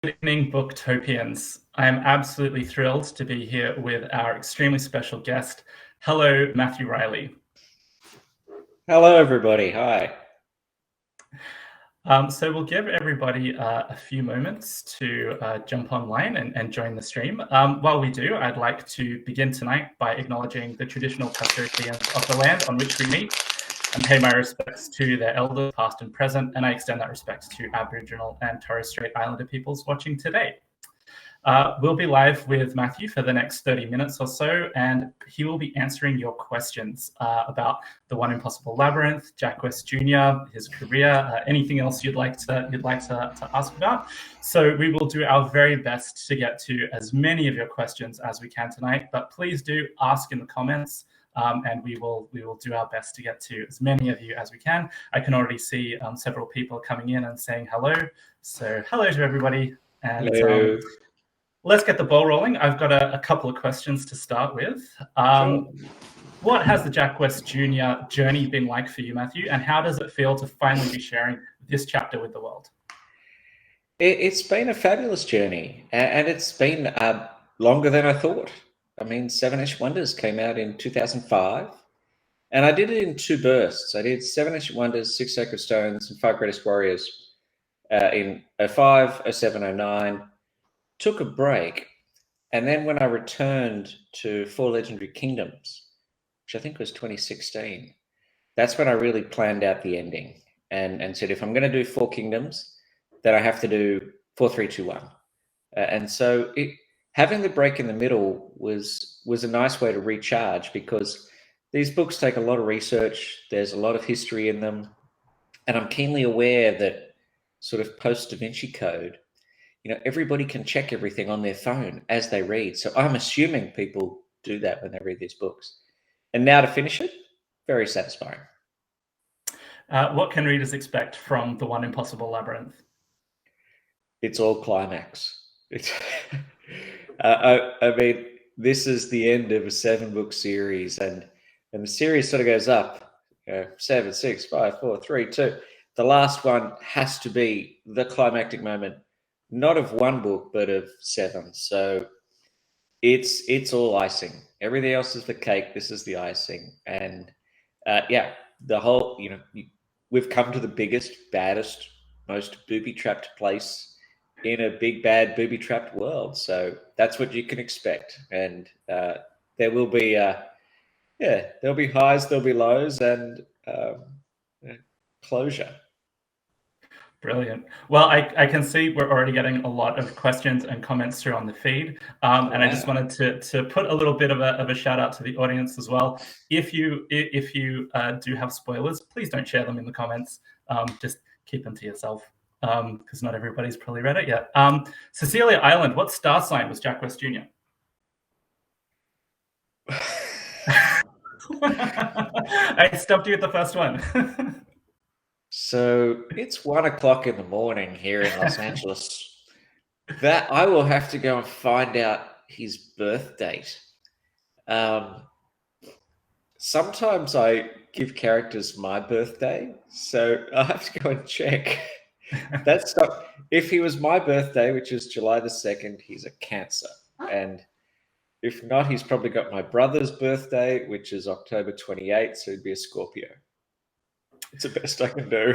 Good evening, Booktopians. I am absolutely thrilled to be here with our extremely special guest. Hello, Matthew Reilly. Hello, everybody. Hi. So we'll give everybody a few moments to jump online and join the stream. While we do, I'd like to begin tonight by acknowledging the traditional custodians of the land on which we meet and pay my respects to their elders, past and present, and I extend that respect to Aboriginal and Torres Strait Islander peoples watching today. We'll be live with Matthew for the next 30 minutes or so, and he will be answering your questions about the One Impossible Labyrinth, Jack West Jr., his career, anything else you'd like to ask about. So we will do our very best to get to as many of your questions as we can tonight, but please do ask in the comments. And we will do our best to get to as many of you as we can. I can already see several people coming in and saying hello. So hello to everybody. And Hello. Let's get the ball rolling. I've got a couple of questions to start with. Sure. What has the Jack West Jr. journey been like for you, Matthew? And how does it feel to finally be sharing this chapter with the world? It's been a fabulous journey, and it's been longer than I thought. I mean, Seven-ish Wonders came out in 2005, and I did it in two bursts. I did Seven-ish Wonders, Six Sacred Stones, and Five Greatest Warriors in 05, 07, 09. Took a break, and then when I returned to Four Legendary Kingdoms, which I think was 2016, that's when I really planned out the ending and said, if I'm going to do Four Kingdoms, then I have to do 4, 3, 2, 1. And so having the break in the middle was a nice way to recharge, because these books take a lot of research. There's a lot of history in them. And I'm keenly aware that sort of post Da Vinci Code, everybody can check everything on their phone as they read. So I'm assuming people do that when they read these books. And now to finish it, very satisfying. What can readers expect from the One Impossible Labyrinth? It's all climax. I mean, this is the end of a 7-book series, and the series sort of goes up, 7, 6, 5, 4, 3, 2. The last one has to be the climactic moment, not of one book, but of 7. So it's all icing. Everything else is the cake. This is the icing. And the whole, we've come to the biggest, baddest, most booby-trapped place in a big, bad, booby-trapped world. So that's what you can expect. And there will be, there'll be highs, there'll be lows, and closure. Brilliant. Well, I can see we're already getting a lot of questions and comments through on the feed. And I just wanted to put a little bit of a shout out to the audience as well. If you do have spoilers, please don't share them in the comments. Just keep them to yourself, because not everybody's probably read it yet. Cecilia Island, what star sign was Jack West Jr.? I stumped you at the first one. So it's 1 o'clock in the morning here in Los Angeles. That I will have to go and find out his birth date. Sometimes I give characters my birthday, so I have to go and check. That's not. If he was my birthday, which is July the 2nd, he's a Cancer, and if not, he's probably got my brother's birthday, which is October 28th, so he'd be a Scorpio. It's the best I can do.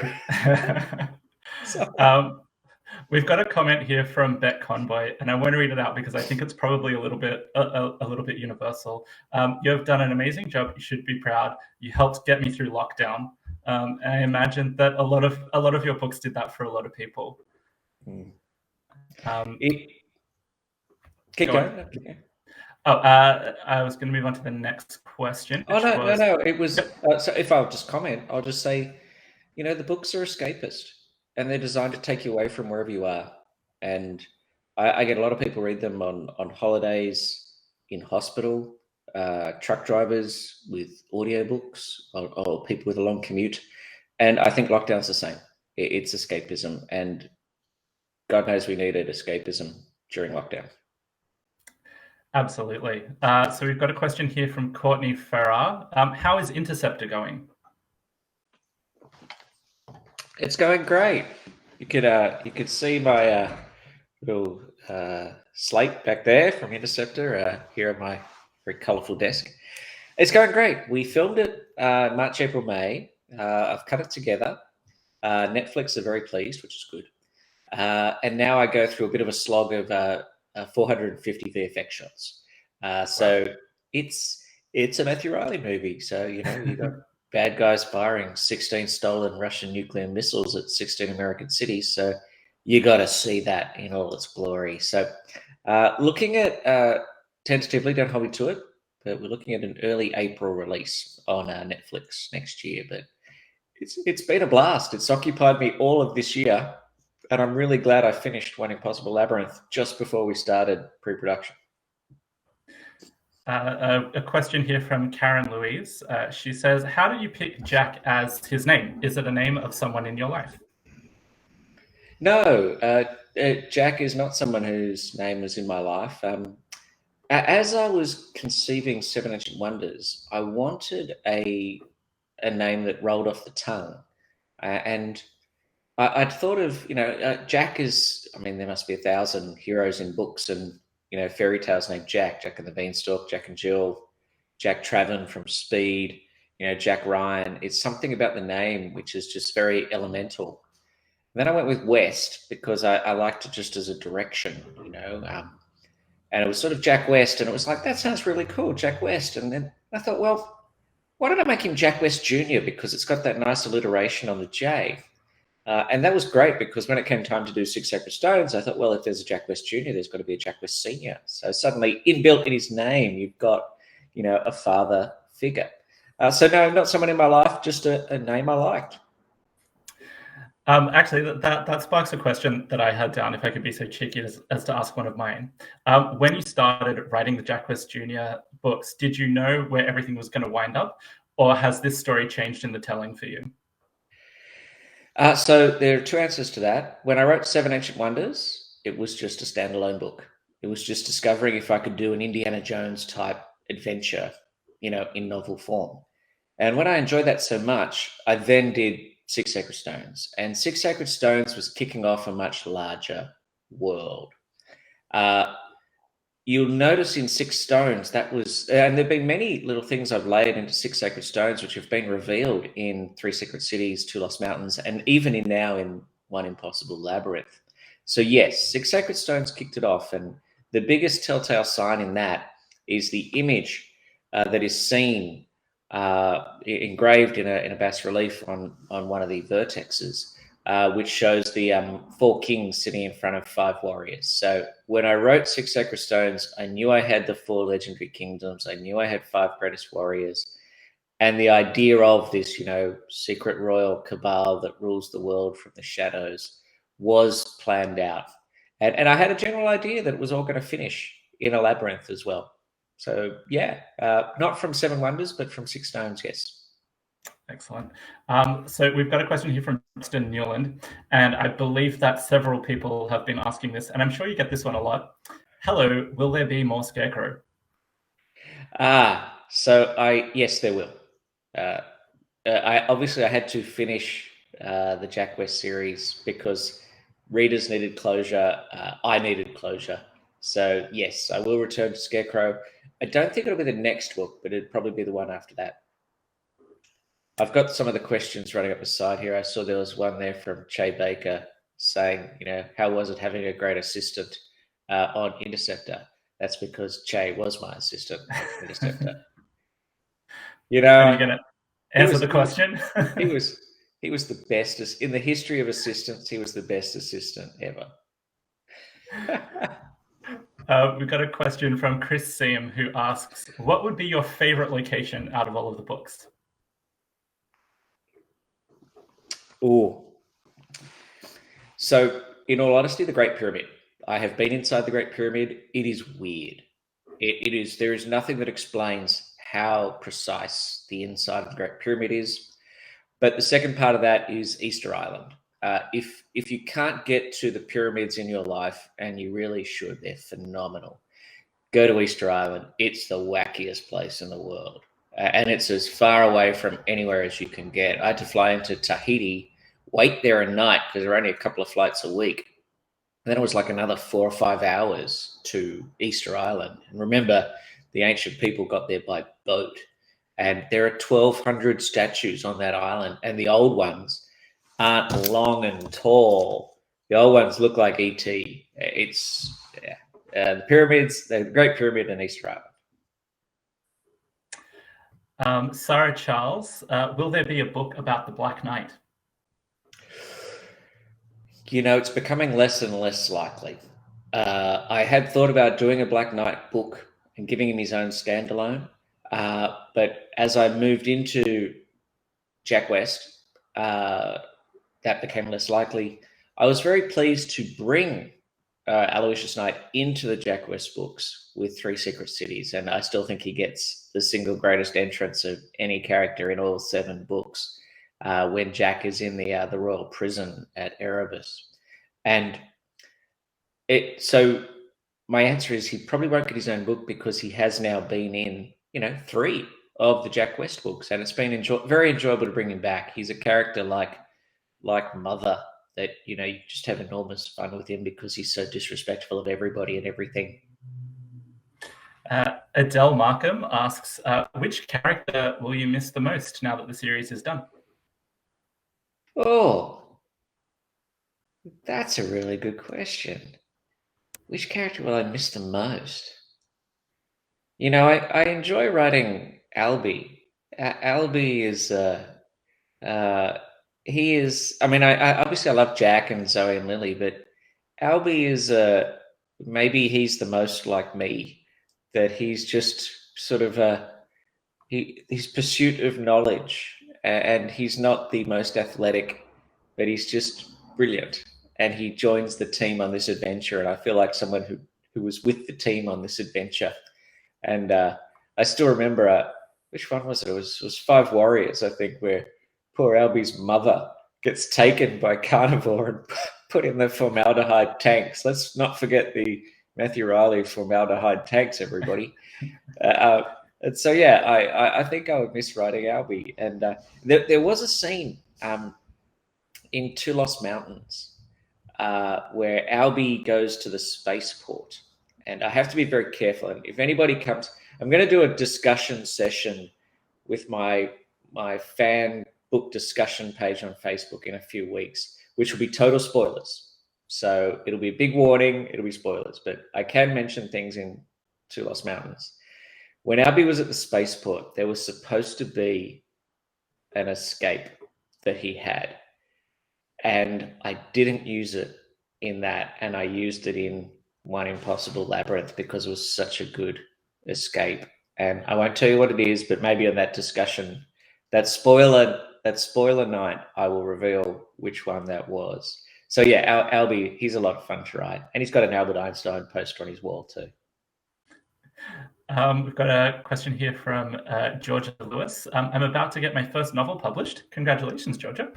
We've got a comment here from Bet Convoy, and I want to read it out because I think it's probably a little bit universal. You have done an amazing job. You should be proud. You helped get me through lockdown. And I imagine that a lot of your books did that for a lot of people. Keep going. I was going to move on to the next question. No. It was so. If I'll just comment, I'll just say, the books are escapist, and they're designed to take you away from wherever you are. And I get a lot of people read them on holidays, in hospital, truck drivers with audiobooks, or people with a long commute. And I think lockdown's the same. It's escapism, and God knows we needed escapism during lockdown. Absolutely. So we've got a question here from Courtney Farrar. How is Interceptor going? It's going great. You could see my little slate back there from Interceptor here at my very colourful desk. It's going great. We filmed it March, April, May. I've cut it together. Netflix are very pleased, which is good. And now I go through a bit of a slog of 450 VFX shots. So it's a Matthew Reilly movie. So, you know, you got bad guys firing 16 stolen Russian nuclear missiles at 16 American cities. So you got to see that in all its glory. So looking at tentatively, don't hold me to it, but we're looking at an early April release on Netflix next year. But it's been a blast. It's occupied me all of this year, and I'm really glad I finished One Impossible Labyrinth just before we started pre-production. A question here from Karen Louise. She says, how did you pick Jack as his name? Is it a name of someone in your life? No, Jack is not someone whose name was in my life. As I was conceiving Seven Ancient Wonders, I wanted a name that rolled off the tongue. And I'd thought of, you know, Jack is, I mean, there must be 1,000 heroes in books and, you know, fairy tales named Jack and the Beanstalk, Jack and Jill, Jack Traven from Speed, you know, Jack Ryan. It's something about the name which is just very elemental. And then I went with West because I liked it just as a direction, you know, and it was sort of Jack West, and it was like, that sounds really cool, Jack West. And then I thought, well, why don't I make him Jack West Jr. because it's got that nice alliteration on the J. And that was great because when it came time to do Six Sacred Stones, I thought, well, if there's a Jack West Jr., there's got to be a Jack West Sr. So suddenly, inbuilt in his name, you've got, you know, a father figure. So no, not someone in my life, just a name I liked. Actually, that sparks a question that I had down, if I could be so cheeky as to ask one of mine. When you started writing the Jack West Jr. books, did you know where everything was going to wind up, or has this story changed in the telling for you? So there are two answers to that. When I wrote Seven Ancient Wonders, it was just a standalone book. It was just discovering if I could do an Indiana Jones type adventure, you know, in novel form. And when I enjoyed that so much, I then did Six Sacred Stones. And Six Sacred Stones was kicking off a much larger world. You'll notice in Six Stones, that was, and there've been many little things I've laid into Six Sacred Stones, which have been revealed in Three Secret Cities, Two Lost Mountains, and even now in One Impossible Labyrinth. So yes, Six Sacred Stones kicked it off. And the biggest telltale sign in that is the image that is seen engraved in a bas relief on one of the vertexes, which shows the 4 kings sitting in front of 5 warriors. So when I wrote Six Sacred Stones, I knew I had the 4 legendary kingdoms. I knew I had 5 greatest warriors. And the idea of this, you know, secret royal cabal that rules the world from the shadows was planned out. And I had a general idea that it was all going to finish in a labyrinth as well. So yeah, not from Seven Wonders, but from Six Stones, yes. Excellent. So we've got a question here from Justin Newland, and I believe that several people have been asking this, and I'm sure you get this one a lot. Hello, will there be more Scarecrow? Yes, there will. I had to finish the Jack West series because readers needed closure. I needed closure. So yes, I will return to Scarecrow. I don't think it'll be the next book, but it'd probably be the one after that. I've got some of the questions running up the side here. I saw there was one there from Che Baker saying, you know, how was it having a great assistant on Interceptor? That's because Che was my assistant on Interceptor. You know, are you going to answer the question? He was the best in the history of assistants. He was the best assistant ever. We've got a question from Chris Seam who asks, what would be your favorite location out of all of the books? Oh, so in all honesty, the Great Pyramid. I have been inside the Great Pyramid. It is weird. It is. There is nothing that explains how precise the inside of the Great Pyramid is. But the second part of that is Easter Island. If you can't get to the pyramids in your life, and you really should, they're phenomenal. Go to Easter Island. It's the wackiest place in the world. And it's as far away from anywhere as you can get. I had to fly into Tahiti, wait there a night because there are only a couple of flights a week, Then it was like another 4 or 5 hours to Easter Island. And remember, the ancient people got there by boat. And there are 1,200 statues on that island. And the old ones aren't long and tall. The old ones look like E.T. It's the pyramids, the Great Pyramid and Easter Island. Sarah Charles, will there be a book about the Black Knight? It's becoming less and less likely. I had thought about doing a Black Knight book and giving him his own standalone. But as I moved into Jack West, that became less likely. I was very pleased to bring Aloysius Knight into the Jack West books with 3 Secret Cities, and I still think he gets the single greatest entrance of any character in all 7 books when Jack is in the royal prison at Erebus. And so my answer is he probably won't get his own book because he has now been in 3 of the Jack West books, and it's been very enjoyable to bring him back. He's a character like Mother that you just have enormous fun with him because he's so disrespectful of everybody and everything. Adele Markham asks, which character will you miss the most now that the series is done? Oh, that's a really good question. Which character will I miss the most? I enjoy writing Albie. Albie is he is. I mean, I obviously I love Jack and Zoe and Lily, but Albie is maybe he's the most like me. That he's just sort of his pursuit of knowledge, and he's not the most athletic, but he's just brilliant. And he joins the team on this adventure, and I feel like someone who was with the team on this adventure. And I still remember which one was it? It was 5 Warriors, I think, where poor Albie's mother gets taken by carnivore and put in the formaldehyde tanks. Let's not forget the Matthew Reilly formaldehyde tanks, everybody. And so, yeah, I think I would miss writing Albie. And there was a scene in Two Lost Mountains where Albie goes to the spaceport. And I have to be very careful. And if anybody comes, I'm going to do a discussion session with my fan book discussion page on Facebook in a few weeks, which will be total spoilers. So it'll be a big warning. It'll be spoilers, but I can mention things in Two Lost Mountains. When Albie was at the spaceport, there was supposed to be an escape that he had. And I didn't use it in that. And I used it in One Impossible Labyrinth because it was such a good escape. And I won't tell you what it is, but maybe on that discussion, that spoiler night, I will reveal which one that was. So yeah, Albie, he's a lot of fun to write. And he's got an Albert Einstein poster on his wall too. We've got a question here from Georgia Lewis. I'm about to get my first novel published. Congratulations, Georgia.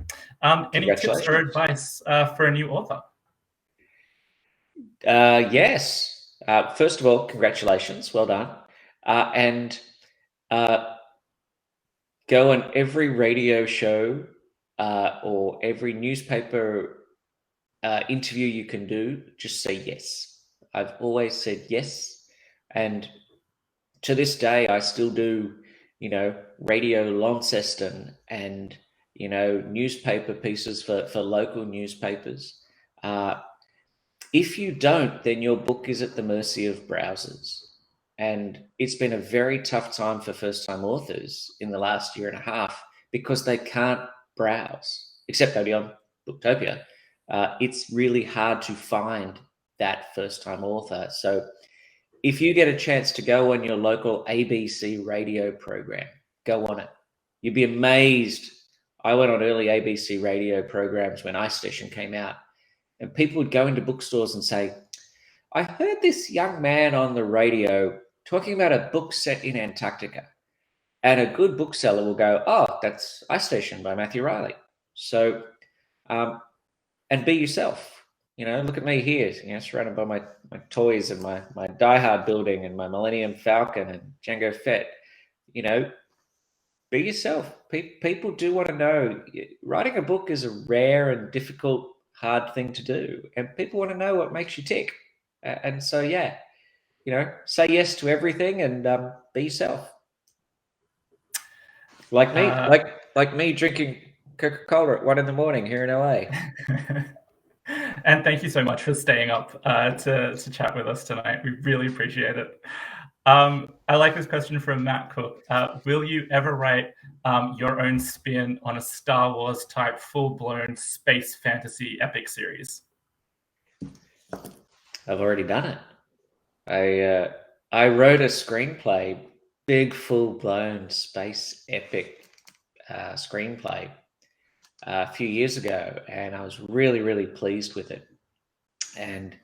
Any tips or advice for a new author? Yes. First of all, congratulations. Well done. And go on every radio show or every newspaper interview you can do. Just say yes. I've always said yes. And to this day, I still do, Radio Launceston and, newspaper pieces for local newspapers. If you don't, then your book is at the mercy of browsers. And it's been a very tough time for first-time authors in the last year and a half because they can't browse, except maybe on Booktopia. It's really hard to find that first-time author. So if you get a chance to go on your local ABC radio program, go on it. You'd be amazed. I went on early ABC radio programs when iStation came out, and people would go into bookstores and say, I heard this young man on the radio talking about a book set in Antarctica. And a good bookseller will go, oh, that's iStation by Matthew Reilly. So, and be yourself. Look at me here, surrounded by my toys and my Die Hard building and my Millennium Falcon and Jango Fett. Be yourself. People do want to know. Writing a book is a rare and difficult hard thing to do, and people want to know what makes you tick. And so, yeah, say yes to everything and be yourself. Like me, like me drinking Coca-Cola at 1 a.m. here in LA. And thank you so much for staying up to chat with us tonight. We really appreciate it. I like this question from Matt Cook. Will you ever write your own spin on a Star Wars type full-blown space fantasy epic series? I've already done it. I wrote a screenplay, big full-blown space epic screenplay a few years ago, and I was really, really pleased with it. And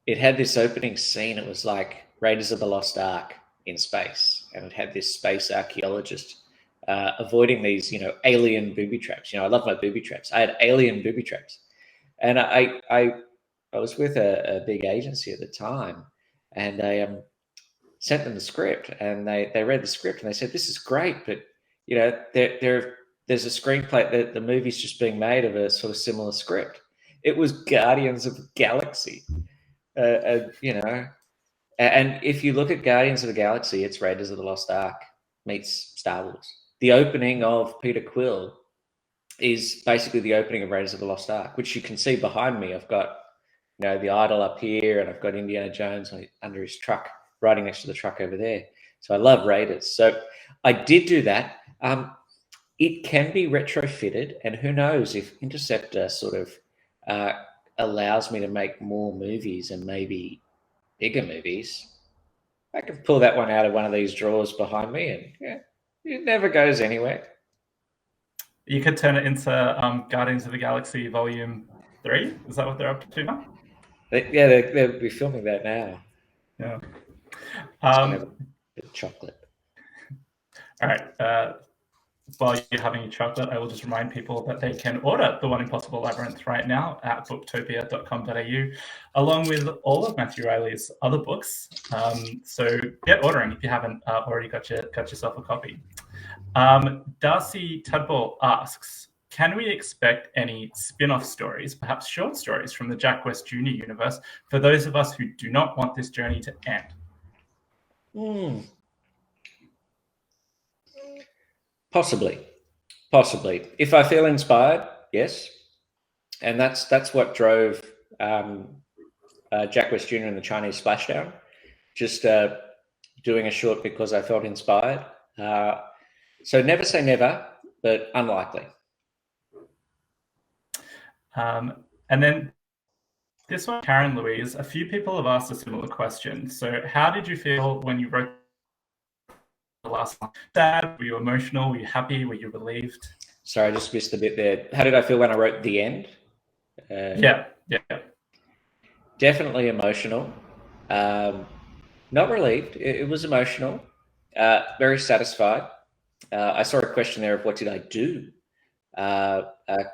it had this opening scene. It was like Raiders of the Lost Ark in space, and it had this space archaeologist avoiding these, alien booby traps. I love my booby traps. I had alien booby traps, and I was with a big agency at the time, and I sent them the script, and they read the script, and they said, "This is great, but there's a screenplay that the movie's just being made of a sort of similar script." It was Guardians of the Galaxy, and if you look at Guardians of the Galaxy, it's Raiders of the Lost Ark meets Star Wars. The opening of Peter Quill is basically the opening of Raiders of the Lost Ark, which you can see behind me. I've got, the idol up here, and I've got Indiana Jones under his truck, riding next to the truck over there. So I love Raiders. So I did do that. It can be retrofitted, and who knows if Interceptor sort of allows me to make more movies and maybe bigger movies. I can pull that one out of one of these drawers behind me, and it never goes anywhere. You could turn it into Guardians of the Galaxy Volume 3. Is that what they're up to now? They'll be filming that now. Yeah. Chocolate. All right. While you're having your chocolate, I will just remind people that they can order the One Impossible Labyrinth right now at booktopia.com.au, along with all of Matthew Reilly's other books. So get ordering if you haven't already got yourself a copy. Darcy Tadball asks, can we expect any spin-off stories, perhaps short stories from the Jack West Jr. universe, for those of us who do not want this journey to end? Possibly. If I feel inspired, yes. And that's what drove Jack West Jr. and the Chinese Splashdown. Just doing a short because I felt inspired. So never say never, but unlikely. And then this one, Karen Louise, a few people have asked a similar question. So how did you feel when you wrote the last one? Sad? Were you emotional? Were you happy? Were you relieved? Sorry, I just missed a bit there. How did I feel when I wrote the end? Yeah. Definitely emotional. Not relieved. It was emotional. Very satisfied. I saw a question there of what did I do?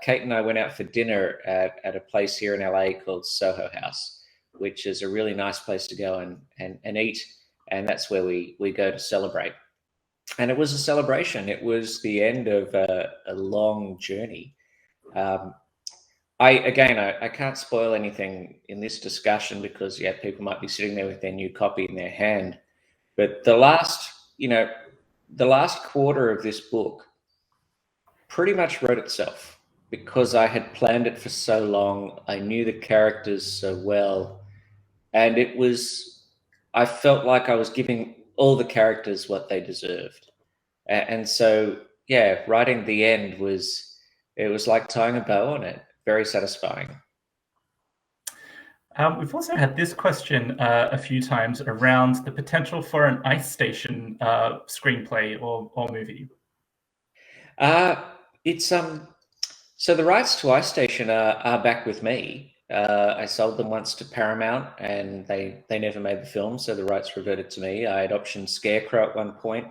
Kate and I went out for dinner at a place here in LA called Soho House, which is a really nice place to go and eat. And that's where we go to celebrate. And it was a celebration. It was the end of a long journey. I can't spoil anything in this discussion because people might be sitting there with their new copy in their hand. But the last quarter of this book pretty much wrote itself because I had planned it for so long. I knew the characters so well, and I felt like I was giving all the characters what they deserved. And so, writing the end was like tying a bow on it. Very satisfying. We've also had this question a few times around the potential for an Ice Station screenplay or movie. It's so the rights to Ice Station are back with me. I sold them once to Paramount, and they never made the film, so the rights reverted to me. I had optioned Scarecrow at one point,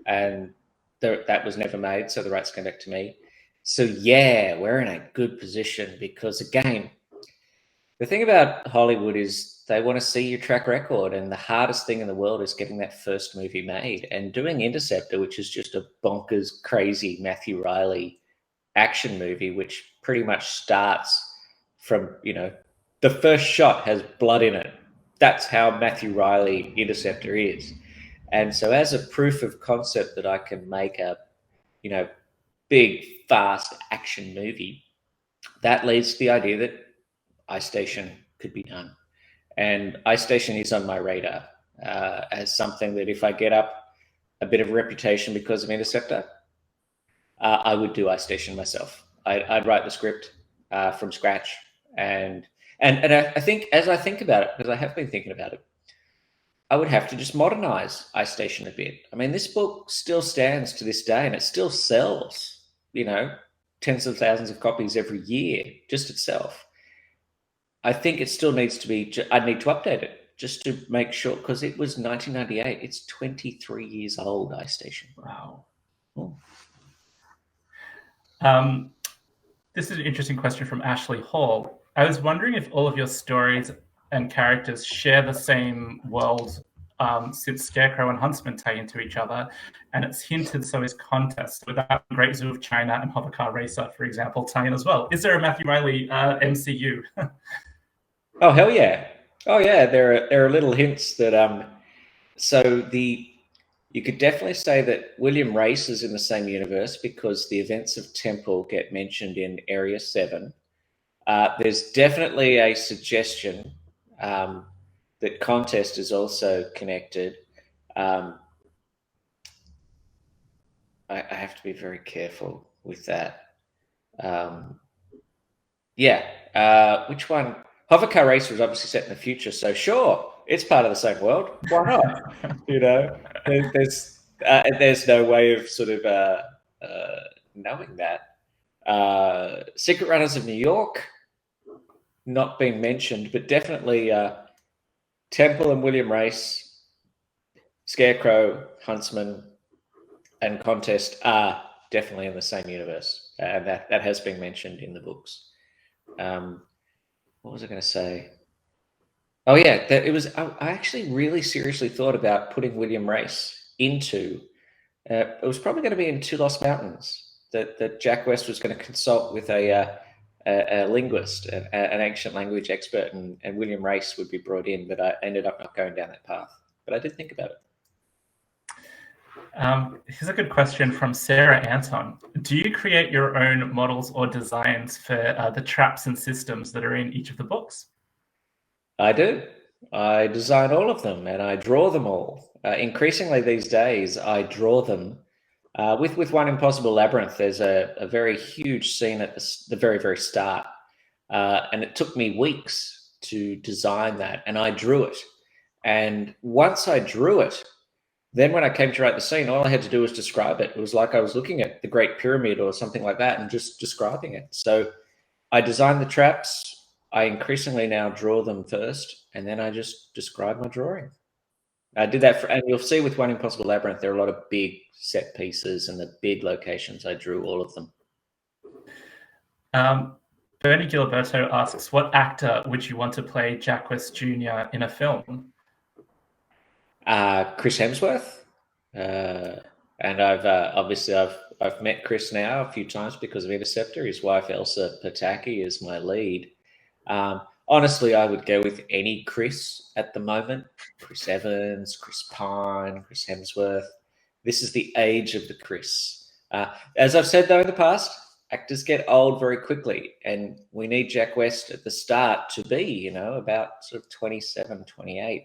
and that was never made, so the rights came back to me. So we're in a good position because, again, the thing about Hollywood is they want to see your track record, and the hardest thing in the world is getting that first movie made. And doing Interceptor, which is just a bonkers, crazy Matthew Reilly action movie, which pretty much starts from, the first shot has blood in it. That's how Matthew Reilly Interceptor is. And so as a proof of concept that I can make a, big, fast action movie, that leads to the idea that Ice Station could be done. And Ice Station is on my radar as something that if I get up a bit of reputation because of Interceptor, I would do Ice Station myself. I'd write the script from scratch. And I think, as I think about it, because I have been thinking about it, I would have to just modernize Ice Station a bit. I mean, this book still stands to this day and it still sells, tens of thousands of copies every year, just itself. I think it still needs to be, I need to update it just to make sure, because it was 1998. It's 23 years old, Ice Station. Wow. Oh. This is an interesting question from Ashley Hall. I was wondering if all of your stories and characters share the same world, since Scarecrow and Huntsman tie into each other, and it's hinted so is Contest, without Great Zoo of China and Hovercar Racer, for example, tie in as well. Is there a Matthew Reilly MCU? Oh, hell yeah. Oh, yeah. There are little hints that you could definitely say that William Race is in the same universe because the events of Temple get mentioned in Area 7. There's definitely a suggestion that Contest is also connected. I have to be very careful with that. Which one? Hovercar Racer is obviously set in the future, so sure, it's part of the same world. Why not? There's no way of sort of knowing that. Secret Runners of New York, not being mentioned, but definitely Temple and William Race, Scarecrow, Huntsman, and Contest are definitely in the same universe, and that has been mentioned in the books. What was I going to say? Oh yeah, it was. I actually really seriously thought about putting William Race into. It was probably going to be in Two Lost Mountains. That Jack West was going to consult with a linguist, an ancient language expert, and William Race would be brought in. But I ended up not going down that path. But I did think about it. Here's a good question from Sarah Anton. Do you create your own models or designs for the traps and systems that are in each of the books? I do. I design all of them and I draw them all. Increasingly these days, I draw them. With One Impossible Labyrinth, there's a very huge scene at the very, very start. And it took me weeks to design that, and I drew it. And once I drew it, then when I came to write the scene, all I had to do was describe it. It was like I was looking at the Great Pyramid or something like that and just describing it. So I designed the traps. I increasingly now draw them first, and then I just describe my drawing. I did that, and you'll see with One Impossible Labyrinth, there are a lot of big set pieces and the big locations. I drew all of them. Bernie Gilberto asks, what actor would you want to play Jack West Jr. in a film? Chris Hemsworth, and I've met Chris now a few times because of Interceptor. His wife Elsa Pataki is my lead. Honestly, I would go with any Chris at the moment. Chris Evans, Chris Pine, Chris Hemsworth. This is the age of the Chris. As I've said, though, in the past, actors get old very quickly, and we need Jack West at the start to be, about sort of 27, 28.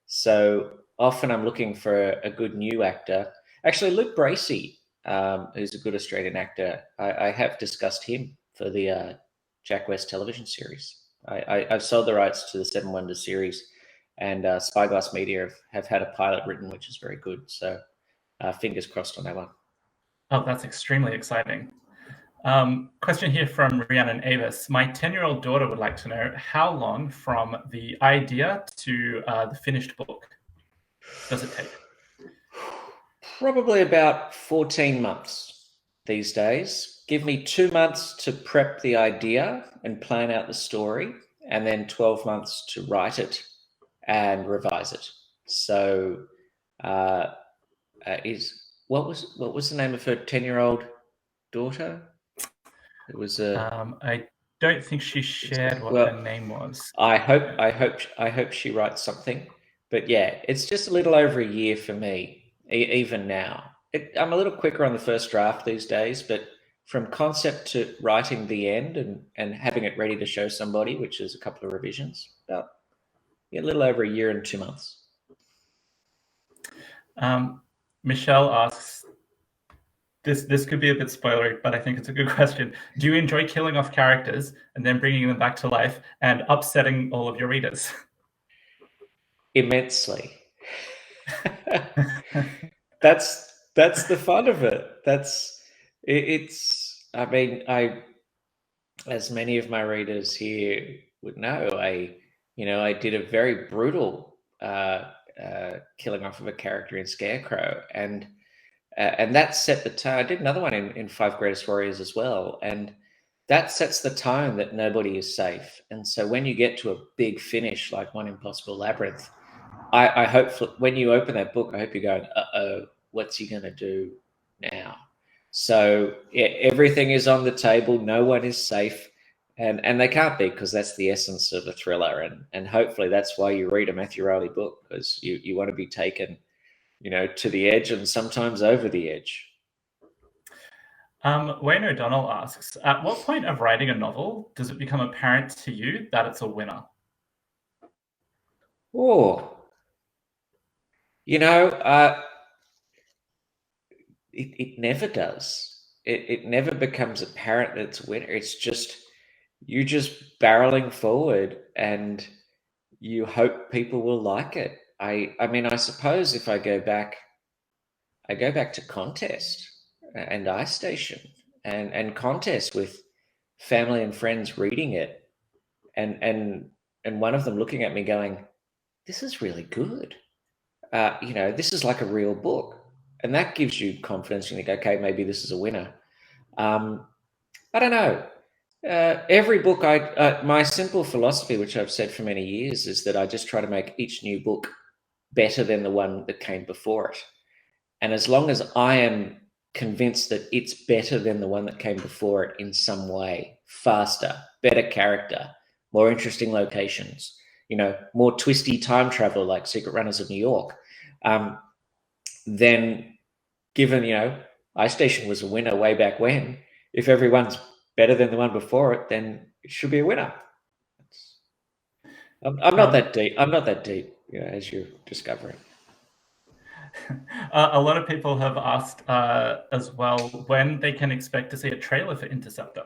So often I'm looking for a good new actor. Actually, Luke Bracey, who's a good Australian actor, I have discussed him for the Jack West television series. I've sold the rights to the Seven Wonders series, and Spyglass Media have had a pilot written, which is very good. So fingers crossed on that one. Oh, that's extremely exciting. Question here from Rhiannon Avis. My 10-year-old daughter would like to know how long from the idea to the finished book does it take? Probably about 14 months these days. Give me 2 months to prep the idea and plan out the story, and then 12 months to write it and revise it. So what was the name of her 10-year-old daughter? It was I don't think she shared what her name was. I hope she writes something. But yeah, it's just a little over a year for me, even now. I'm a little quicker on the first draft these days, but from concept to writing the end and having it ready to show somebody, which is a couple of revisions, about a little over a year and 2 months. Michelle asks, this could be a bit spoilery, but I think it's a good question. Do you enjoy killing off characters and then bringing them back to life and upsetting all of your readers? Immensely. That's the fun of it. It's. I mean, as many of my readers here would know, I did a very brutal killing off of a character in Scarecrow, and that set the tone. I did another one in Five Greatest Warriors as well, and that sets the tone that nobody is safe. And so when you get to a big finish like One Impossible Labyrinth, I hope when you open that book, I hope you're going, uh-oh, what's he going to do now? So everything is on the table. No one is safe. And they can't be, because that's the essence of a thriller. And hopefully that's why you read a Matthew Reilly book, because you want to be taken, to the edge and sometimes over the edge. Wayne O'Donnell asks, at what point of writing a novel does it become apparent to you that it's a winner? Oh, it never does. It never becomes apparent that it's a winner. It's just, you're just barreling forward and you hope people will like it. I mean, I suppose if I go back to Contest and iStation and Contest with family and friends reading it and one of them looking at me going, this is really good. This is like a real book. And that gives you confidence. You think, okay, maybe this is a winner. I don't know. Every book, my simple philosophy, which I've said for many years, is that I just try to make each new book better than the one that came before it. And as long as I am convinced that it's better than the one that came before it in some way, faster, better character, more interesting locations, more twisty time travel like Secret Runners of New York, then given, iStation was a winner way back when, if everyone's better than the one before it, then it should be a winner. I'm not that deep. I'm not that deep, as you're discovering. A lot of people have asked as well when they can expect to see a trailer for Interceptor.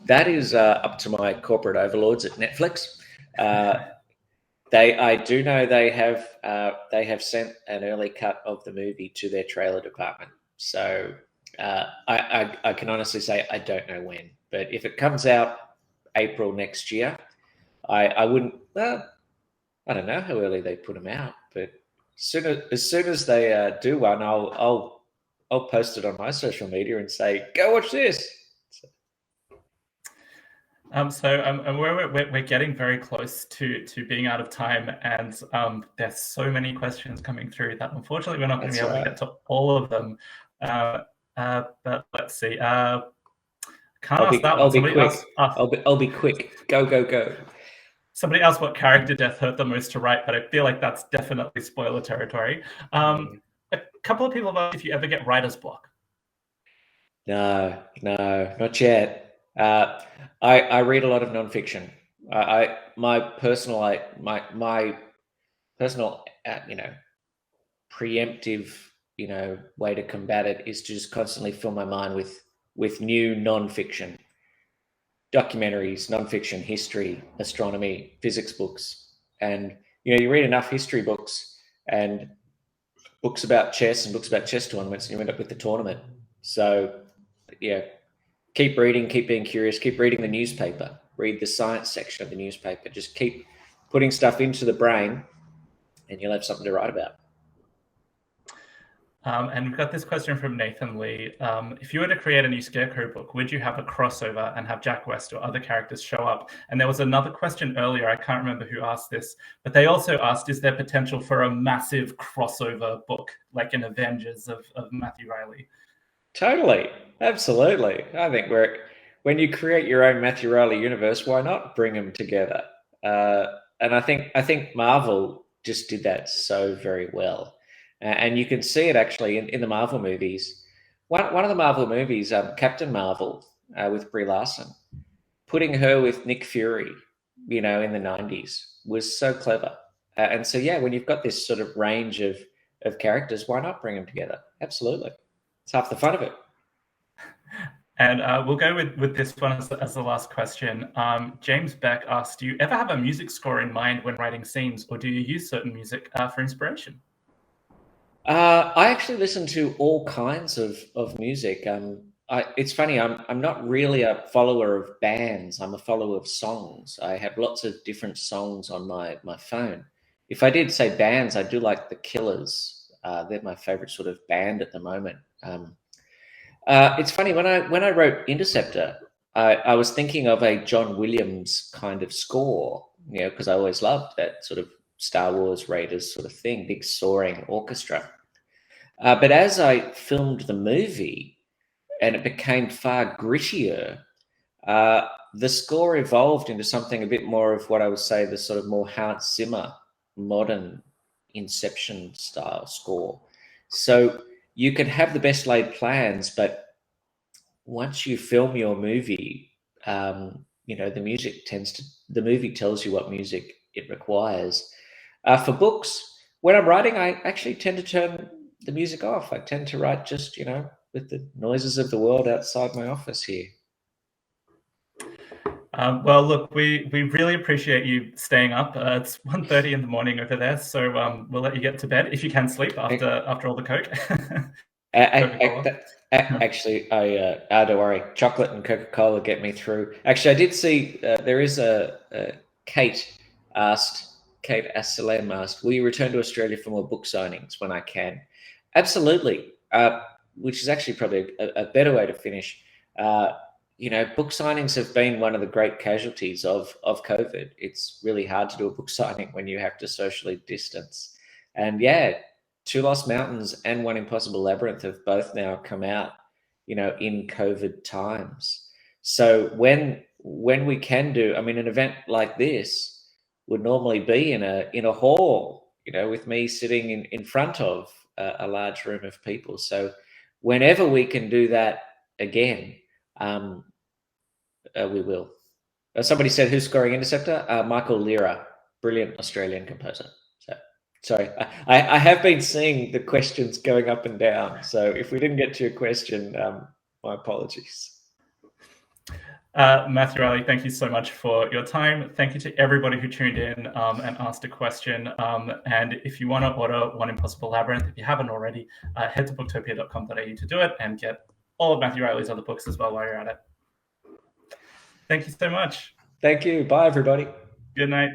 That is up to my corporate overlords at Netflix. I do know they have sent an early cut of the movie to their trailer department. So I can honestly say I don't know when, but if it comes out April next year, I wouldn't. I don't know how early they put them out, but as soon as they do one, I'll post it on my social media and say, go watch this. We're getting very close to being out of time, and there's so many questions coming through that unfortunately we're not going to be able to get to all of them. But let's see. I'll be quick. Go. Somebody asked what character death hurt the most to write, but I feel like that's definitely spoiler territory. A couple of people have asked if you ever get writer's block. No, not yet. I read a lot of nonfiction. My personal preemptive, way to combat it is to just constantly fill my mind with new nonfiction, documentaries, nonfiction, history, astronomy, physics books. And, you read enough history books and books about chess and books about chess tournaments, and you end up with the tournament. So, yeah, keep reading, keep being curious, keep reading the newspaper, read the science section of the newspaper. Just keep putting stuff into the brain and you'll have something to write about. And we've got this question from Nathan Lee. If you were to create a new Scarecrow book, would you have a crossover and have Jack West or other characters show up? And there was another question earlier, I can't remember who asked this, but they also asked, is there potential for a massive crossover book, like an Avengers of Matthew Reilly? Totally. Absolutely. I think when you create your own Matthew Reilly universe, why not bring them together? And I think Marvel just did that so very well, and you can see it actually in the Marvel movies. One of the Marvel movies, Captain Marvel, with Brie Larson, putting her with Nick Fury, in the 90s was so clever. And so, yeah, when you've got this sort of range of characters, why not bring them together? Absolutely. It's half the fun of it. And we'll go with this one as the last question. James Beck asked, do you ever have a music score in mind when writing scenes, or do you use certain music for inspiration? I actually listen to all kinds of music. It's funny, I'm not really a follower of bands. I'm a follower of songs. I have lots of different songs on my phone. If I did say bands, I do like the Killers. They're my favorite sort of band at the moment. It's funny, when I wrote Interceptor, I was thinking of a John Williams kind of score, because I always loved that sort of Star Wars Raiders sort of thing, big soaring orchestra. But as I filmed the movie and it became far grittier, the score evolved into something a bit more of what I would say the sort of more Hans Zimmer, modern Inception style score. So you can have the best laid plans, but once you film your movie, the movie tells you what music it requires. For books, when I'm writing, I actually tend to turn the music off. I tend to write just, with the noises of the world outside my office here. Well, look, we really appreciate you staying up. It's 1:30 in the morning over there, so we'll let you get to bed if you can sleep after all the Coke. Actually, don't worry. Chocolate and Coca-Cola get me through. Actually, I did see there is Kate Salem asked, will you return to Australia for more book signings when I can? Absolutely, which is actually probably a better way to finish. Book signings have been one of the great casualties of COVID. It's really hard to do a book signing when you have to socially distance. And yeah, Two Lost Mountains and One Impossible Labyrinth have both now come out, in COVID times. So when we can do, an event like this would normally be in a hall, with me sitting in front of a large room of people. So whenever we can do that again, we will. Somebody said, who's scoring Interceptor? Michael Lira, brilliant Australian composer. So, sorry, I have been seeing the questions going up and down. So if we didn't get to your question, my apologies. Matthew Reilly, thank you so much for your time. Thank you to everybody who tuned in and asked a question. And if you want to order One Impossible Labyrinth, if you haven't already, head to booktopia.com.au to do it and get all of Matthew Reilly's other books as well while you're at it. Thank you so much. Thank you. Bye, everybody. Good night.